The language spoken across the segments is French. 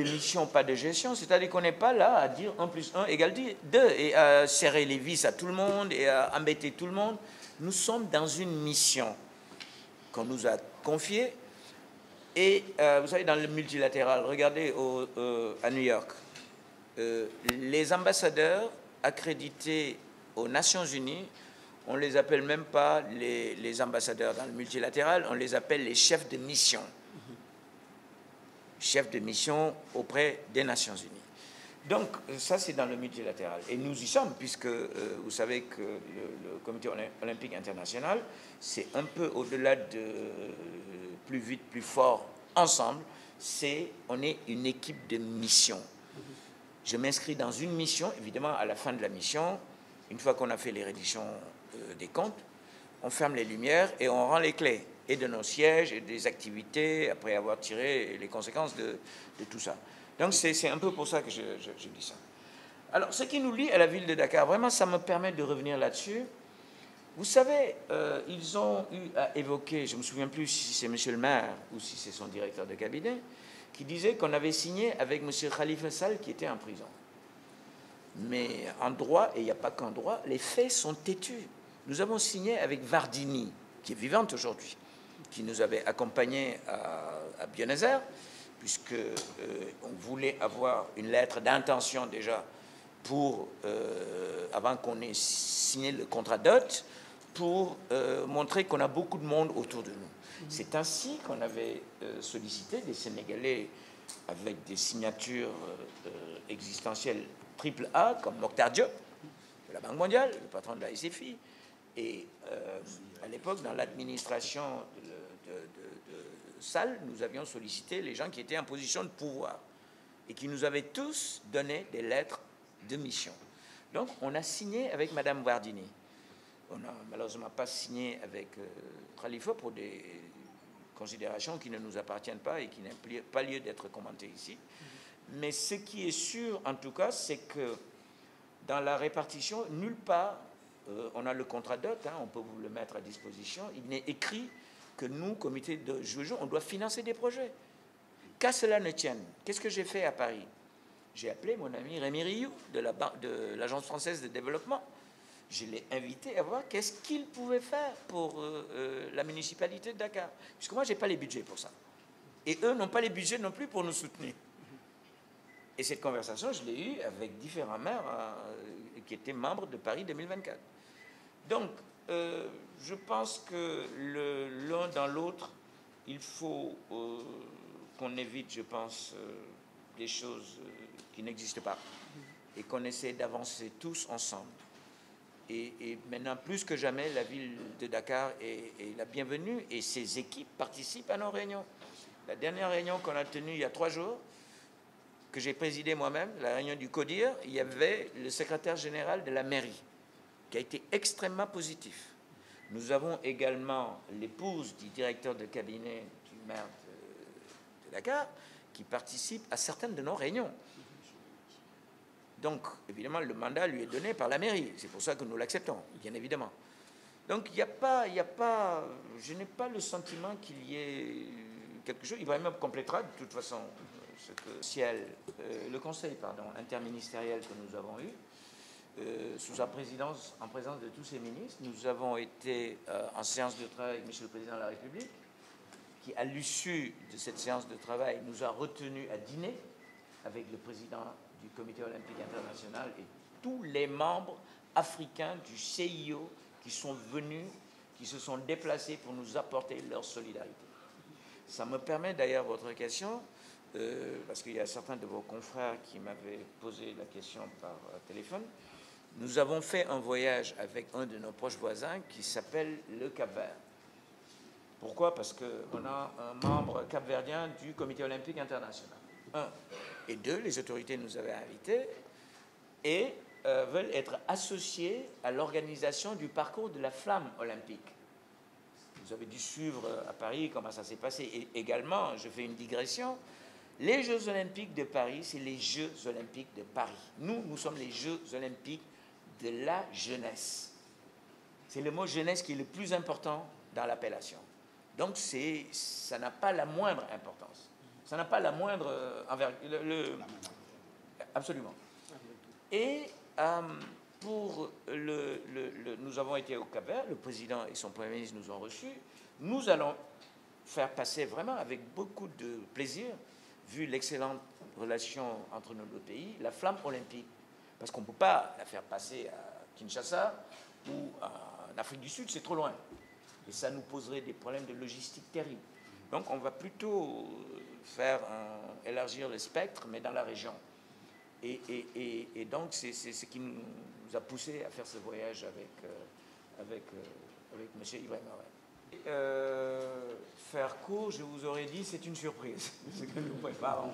de mission, pas de gestion, c'est-à-dire qu'on n'est pas là à dire 1 plus 1 égale 2 et à serrer les vis à tout le monde et à embêter tout le monde. Nous sommes dans une mission qu'on nous a confiée. Et vous savez, dans le multilatéral, regardez à New York, les ambassadeurs accrédités aux Nations Unies, on ne les appelle même pas les ambassadeurs dans le multilatéral, on les appelle les chefs de mission. Chefs de mission auprès des Nations Unies. Donc, ça, c'est dans le multilatéral. Et nous y sommes, puisque vous savez que le Comité olympique international, c'est un peu au-delà de plus vite, plus fort, ensemble. On est une équipe de mission. Je m'inscris dans une mission, évidemment, à la fin de la mission, une fois qu'on a fait les redditions des comptes, on ferme les lumières et on rend les clés, et de nos sièges, et des activités, après avoir tiré les conséquences de tout ça. Donc c'est un peu pour ça que je dis ça. Alors, ce qui nous lie à la ville de Dakar, vraiment, ça me permet de revenir là-dessus. Vous savez, ils ont eu à évoquer, je ne me souviens plus si c'est monsieur le maire ou si c'est son directeur de cabinet, qui disait qu'on avait signé avec monsieur Khalifa Sall qui était en prison. Mais en droit, et il n'y a pas qu'en droit, les faits sont têtus. Nous avons signé avec Vardini, qui est vivante aujourd'hui, qui nous avait accompagnés à Buenos-Aires, puisque on voulait avoir une lettre d'intention déjà pour, avant qu'on ait signé le contrat dot, pour montrer qu'on a beaucoup de monde autour de nous. C'est ainsi qu'on avait sollicité des Sénégalais avec des signatures existentielles AAA, comme Mokhtar Diop, de la Banque mondiale, le patron de la SFI, et à l'époque, dans l'administration de Sall, nous avions sollicité les gens qui étaient en position de pouvoir et qui nous avaient tous donné des lettres de mission. Donc, on a signé avec Madame Vardini. On n'a malheureusement pas signé avec Khalifa pour des considérations qui ne nous appartiennent pas et qui n'ont pas lieu d'être commentées ici. Mais ce qui est sûr, en tout cas, c'est que dans la répartition, nulle part, on a le contrat dot, hein, on peut vous le mettre à disposition, il n'est écrit que nous, comité de juge, on doit financer des projets. Qu'à cela ne tienne, qu'est-ce que j'ai fait à Paris? J'ai appelé mon ami Rémi Rioux de l'Agence française de développement. Je l'ai invité à voir qu'est-ce qu'il pouvait faire pour la municipalité de Dakar. Puisque moi, je n'ai pas les budgets pour ça. Et eux n'ont pas les budgets non plus pour nous soutenir. Et cette conversation, je l'ai eue avec différents maires qui étaient membres de Paris 2024. Donc, je pense que l'un dans l'autre, il faut qu'on évite, je pense, des choses qui n'existent pas et qu'on essaie d'avancer tous ensemble. Et maintenant, plus que jamais, la ville de Dakar est la bienvenue et ses équipes participent à nos réunions. La dernière réunion qu'on a tenue il y a 3 jours, que j'ai présidée moi-même, la réunion du CODIR, il y avait le secrétaire général de la mairie, qui a été extrêmement positif. Nous avons également l'épouse du directeur de cabinet du maire de Dakar, qui participe à certaines de nos réunions. Donc, évidemment, le mandat lui est donné par la mairie. C'est pour ça que nous l'acceptons, bien évidemment. Donc, il n'y a pas, je n'ai pas le sentiment qu'il y ait quelque chose. Ibrahim complétera de toute façon ce que le conseil interministériel que nous avons eu, sous sa présidence, en présence de tous ses ministres, nous avons été en séance de travail avec M. le Président de la République, qui, à l'issue de cette séance de travail, nous a retenus à dîner avec le président du Comité olympique international et tous les membres africains du CIO qui sont venus, qui se sont déplacés pour nous apporter leur solidarité. Ça me permet d'ailleurs votre question, parce qu'il y a certains de vos confrères qui m'avaient posé la question par téléphone. Nous avons fait un voyage avec un de nos proches voisins qui s'appelle le Cap-Vert. Pourquoi? Parce qu'on a un membre capverdien du Comité olympique international. 1. Et 2, les autorités nous avaient invités et veulent être associés à l'organisation du parcours de la flamme olympique. Vous avez dû suivre à Paris comment ça s'est passé. Et également, je fais une digression, les Jeux olympiques de Paris, c'est les Jeux olympiques de Paris. Nous sommes les Jeux olympiques de la jeunesse. C'est le mot jeunesse qui est le plus important dans l'appellation. Donc, ça n'a pas la moindre importance. Ça n'a pas la moindre absolument. Et nous avons été au Cap-Vert, le président et son premier ministre nous ont reçus. Nous allons faire passer vraiment avec beaucoup de plaisir, vu l'excellente relation entre nos deux pays, la flamme olympique. Parce qu'on ne peut pas la faire passer à Kinshasa ou en Afrique du Sud, c'est trop loin. Et ça nous poserait des problèmes de logistique terribles. Donc on va plutôt élargir le spectre, mais dans la région. Et donc c'est ce qui nous a poussé à faire ce voyage avec M. Ibrahim Aouet. Faire court, je vous aurais dit, c'est une surprise, ce que nous préparons.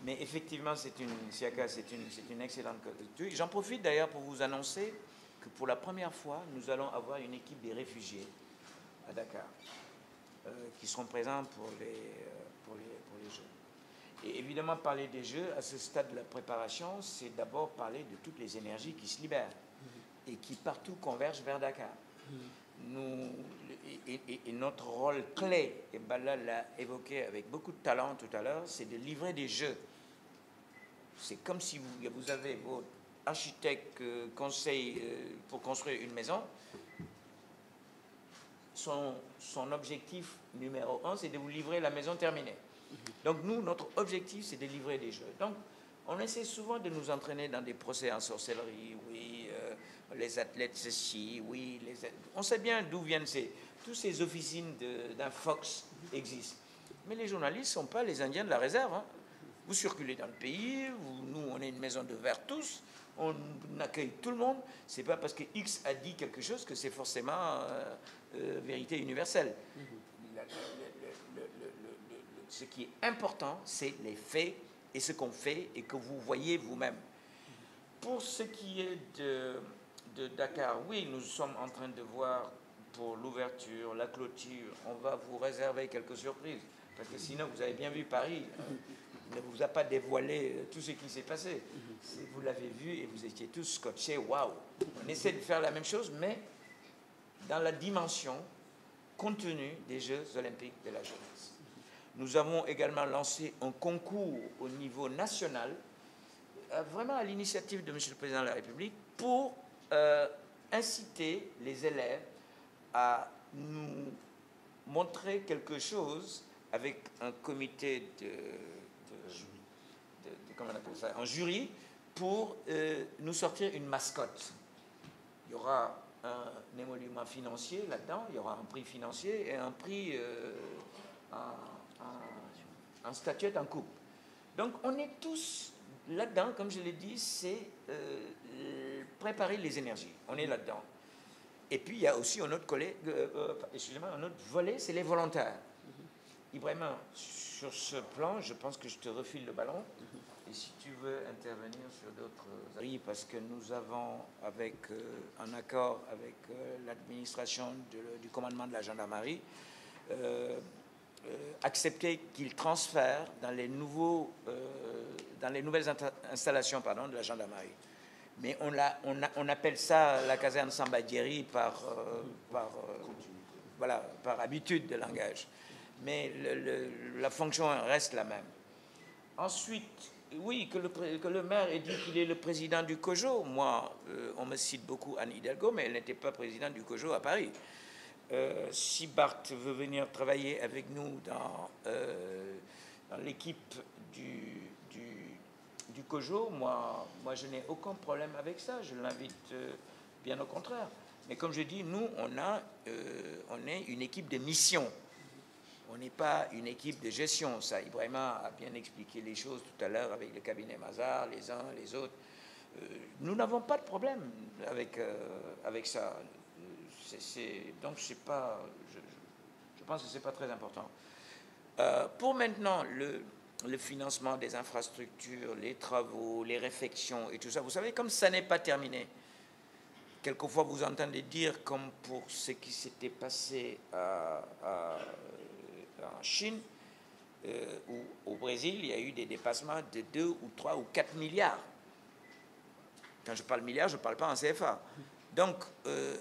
Mais effectivement, Siaka, c'est une excellente culture. J'en profite d'ailleurs pour vous annoncer que pour la première fois, nous allons avoir une équipe des réfugiés à Dakar, qui seront présents pour les Jeux. Et évidemment, parler des Jeux, à ce stade de la préparation, c'est d'abord parler de toutes les énergies qui se libèrent et qui partout convergent vers Dakar. Et notre rôle clé, et Bala l'a évoqué avec beaucoup de talent tout à l'heure, c'est de livrer des Jeux. C'est comme si vous avez votre architecte conseil pour construire une maison. Son objectif numéro 1, c'est de vous livrer la maison terminée. Donc nous, notre objectif, c'est de livrer des Jeux. Donc on essaie souvent de nous entraîner dans des procès en sorcellerie, oui, les athlètes ceci, oui, on sait bien d'où viennent tous ces officines d'un Fox existent. Mais les journalistes ne sont pas les Indiens de la réserve. Hein. Vous circulez dans le pays, nous on est une maison de verre tous, on accueille tout le monde. C'est pas parce que X a dit quelque chose que c'est forcément vérité universelle. Ce qui est important, c'est les faits et ce qu'on fait et que vous voyez vous-même. Pour ce qui est de Dakar, oui, nous sommes en train de voir pour l'ouverture, la clôture, on va vous réserver quelques surprises. Parce que sinon, vous avez bien vu Paris, ne vous a pas dévoilé tout ce qui s'est passé. Vous l'avez vu et vous étiez tous scotchés, waouh. On essaie de faire la même chose, mais dans la dimension contenue des Jeux olympiques de la jeunesse. Nous avons également lancé un concours au niveau national, vraiment à l'initiative de M. le Président de la République, pour inciter les élèves à nous montrer quelque chose avec un comité comment on appelle ça, un jury, pour nous sortir une mascotte. Il y aura un émolument financier là-dedans, il y aura un prix financier et un prix en statuette, en coupe. Donc on est tous là-dedans, comme je l'ai dit, c'est préparer les énergies. On est là-dedans. Et puis il y a aussi un autre un autre volet, c'est les volontaires. Ibrahim, sur ce plan, je pense que je te refile le ballon. Et si tu veux intervenir sur d'autres... Oui, parce que nous avons, en accord avec l'administration du commandement de la gendarmerie, accepté qu'il transfère dans les nouvelles installations de la gendarmerie. Mais on appelle ça la caserne Sambadieri par habitude de langage. Mais la fonction reste la même. Ensuite, oui, que le maire ait dit qu'il est le président du COJO. Moi, on me cite beaucoup Anne Hidalgo, mais elle n'était pas présidente du COJO à Paris. Si Bart veut venir travailler avec nous dans l'équipe du COJO, moi je n'ai aucun problème avec ça. Je l'invite bien au contraire. Mais comme je dis, nous, on est une équipe de mission. On n'est pas une équipe de gestion. Ça, Ibrahima a bien expliqué les choses tout à l'heure avec le cabinet Mazars, les uns, les autres. Nous n'avons pas de problème avec ça. Donc, je pense que ce n'est pas très important. Pour maintenant, le financement des infrastructures, les travaux, les réfections et tout ça, vous savez, comme ça n'est pas terminé, quelquefois vous entendez dire, comme pour ce qui s'était passé en Chine ou au Brésil, il y a eu des dépassements de 2 ou 3 ou 4 milliards. Quand je parle milliards, je ne parle pas en CFA. Donc,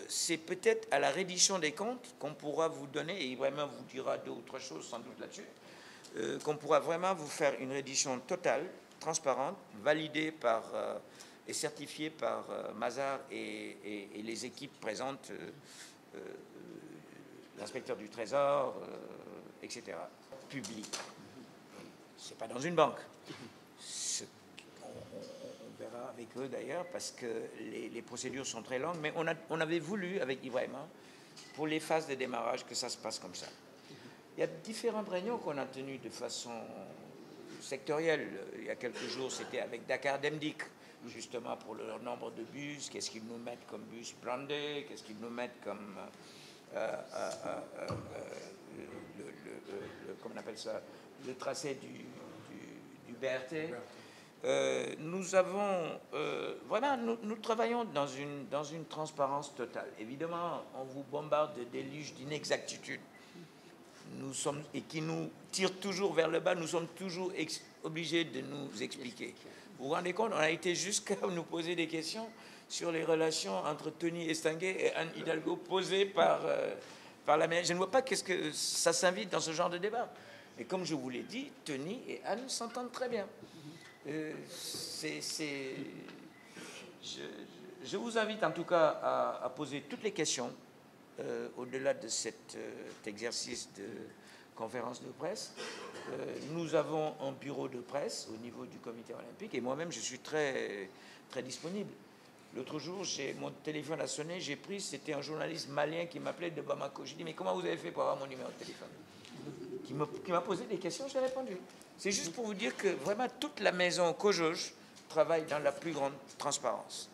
c'est peut-être à la reddition des comptes qu'on pourra vous donner, et Ibrahim vous dira 2 ou 3 choses sans doute là-dessus, qu'on pourra vraiment vous faire une reddition totale, transparente, validée par, et certifiée par Mazars et les équipes présentes, l'inspecteur du Trésor, etc. Public. Ce n'est pas dans une banque. On verra avec eux d'ailleurs, parce que les procédures sont très longues, mais on avait voulu, avec Ibrahima, pour les phases de démarrage, que ça se passe comme ça. Il y a différentes réunions qu'on a tenues de façon sectorielle. Il y a quelques jours, c'était avec Dakar Demdik, justement pour le nombre de bus, qu'est-ce qu'ils nous mettent comme bus brandés, qu'est-ce qu'ils nous mettent comme... comment on appelle ça, le tracé du BRT. Nous avons vraiment, nous travaillons dans une transparence totale. Évidemment, on vous bombarde de déluges d'inexactitudes. Et qui nous tirent toujours vers le bas. Nous sommes toujours obligés de nous expliquer. Vous vous rendez compte, on a été jusqu'à nous poser des questions sur les relations entre Tony Estanguet et Anne Hidalgo posées par la mairie. Je ne vois pas qu'est-ce que ça s'invite dans ce genre de débat. Et comme je vous l'ai dit, Tony et Anne s'entendent très bien. Je vous invite en tout cas à poser toutes les questions au-delà de cet exercice de conférence de presse. Nous avons un bureau de presse au niveau du comité olympique et moi-même je suis très, très disponible. L'autre jour, mon téléphone a sonné, j'ai pris, c'était un journaliste malien qui m'appelait de Bamako. J'ai dit, mais comment vous avez fait pour avoir mon numéro de téléphone? Qui m'a posé des questions, j'ai répondu. C'est juste pour vous dire que vraiment toute la maison COJOJ travaille dans la plus grande transparence.